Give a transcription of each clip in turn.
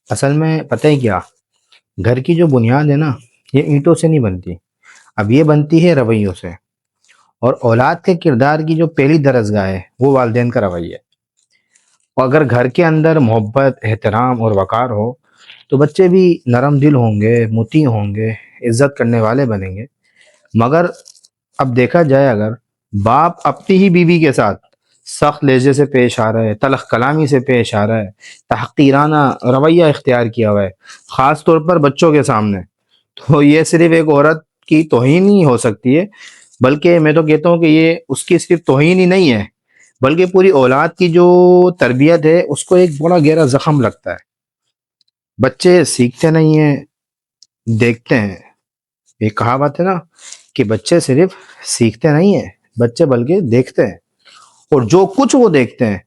اصل میں پتہ ہی کیا، گھر کی جو بنیاد ہے نا، یہ اینٹوں سے نہیں بنتی، اب یہ بنتی ہے رویوں سے۔ اور اولاد کے کردار کی جو پہلی درسگاہ ہے وہ والدین کا رویہ ہے۔ اور اگر گھر کے اندر محبت، احترام اور وقار ہو تو بچے بھی نرم دل ہوں گے، مطیع ہوں گے، عزت کرنے والے بنیں گے۔ مگر اب دیکھا جائے، اگر باپ اپنی ہی بیوی کے ساتھ سخت لہجے سے پیش آ رہا ہے، تلخ کلامی سے پیش آ رہا ہے، تحقیرانہ رویہ اختیار کیا ہوا ہے، خاص طور پر بچوں کے سامنے، تو یہ صرف ایک عورت کی توہین نہیں ہو سکتی ہے، بلکہ میں تو کہتا ہوں کہ یہ اس کی صرف توہین ہی نہیں ہے، بلکہ پوری اولاد کی جو تربیت ہے اس کو ایک بڑا گہرا زخم لگتا ہے۔ بچے سیکھتے نہیں ہیں، دیکھتے ہیں۔ ایک کہاوت ہے نا کہ بچے صرف سیکھتے نہیں ہیں، بچے بلکہ دیکھتے ہیں، اور جو کچھ وہ دیکھتے ہیں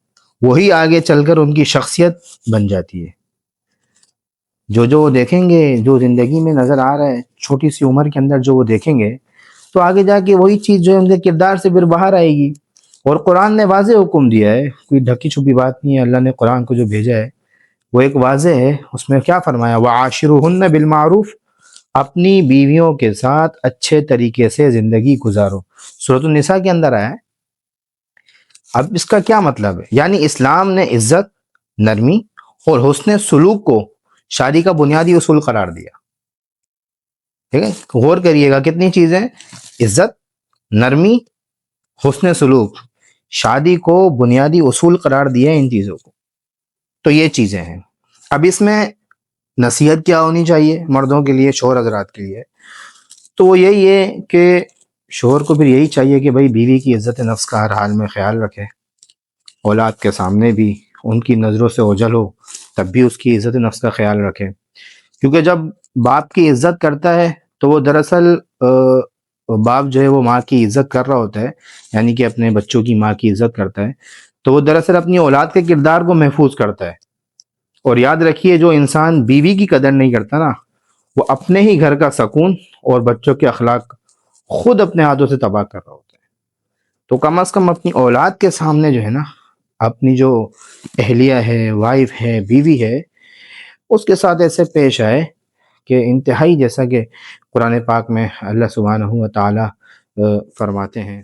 وہی آگے چل کر ان کی شخصیت بن جاتی ہے۔ جو وہ دیکھیں گے، جو زندگی میں نظر آ رہا ہے، چھوٹی سی عمر کے اندر جو وہ دیکھیں گے، تو آگے جا کے وہی چیز جو ہے ان کے کردار سے پھر باہر آئے گی۔ اور قرآن نے واضح حکم دیا ہے، کوئی ڈھکی چھپی بات نہیں ہے، اللہ نے قرآن کو جو بھیجا ہے وہ ایک واضح ہے۔ اس میں کیا فرمایا؟ وَعَاشِرُهُنَّ بِالْمَعْرُوفِ، اپنی بیویوں کے ساتھ اچھے طریقے سے زندگی گزارو۔ سورۃ النساء کے اندر آیا ہے۔ اب اس کا کیا مطلب ہے؟ یعنی اسلام نے عزت، نرمی اور حسن سلوک کو شادی کا بنیادی اصول قرار دیا۔ ٹھیک ہے، غور کریے گا کتنی چیزیں: عزت، نرمی، حسن سلوک، شادی کو بنیادی اصول قرار دیا ہے ان چیزوں کو۔ تو یہ چیزیں ہیں۔ اب اس میں نصیحت کیا ہونی چاہیے مردوں کے لیے، شوہر حضرات کے لیے؟ تو وہ یہی ہے کہ شوہر کو پھر یہی چاہیے کہ بھائی بیوی کی عزت نفس کا ہر حال میں خیال رکھے، اولاد کے سامنے بھی ان کی نظروں سے اوجھل ہو تب بھی اس کی عزت نفس کا خیال رکھے، کیونکہ جب باپ کی عزت کرتا ہے تو وہ دراصل باپ جو ہے وہ ماں کی عزت کر رہا ہوتا ہے، یعنی کہ اپنے بچوں کی ماں کی عزت کرتا ہے، تو وہ دراصل اپنی اولاد کے کردار کو محفوظ کرتا ہے۔ اور یاد رکھیے، جو انسان بیوی کی قدر نہیں کرتا نا، وہ اپنے ہی گھر کا سکون اور بچوں کے اخلاق خود اپنے ہاتھوں سے تباہ کر رہا ہوتا ہے۔ تو کم از کم اپنی اولاد کے سامنے جو ہے نا، اپنی جو اہلیہ ہے، وائف ہے، بیوی ہے، اس کے ساتھ ایسے پیش آئے کہ انتہائی، جیسا کہ قرآن پاک میں اللہ سبحانہ و تعالی فرماتے ہیں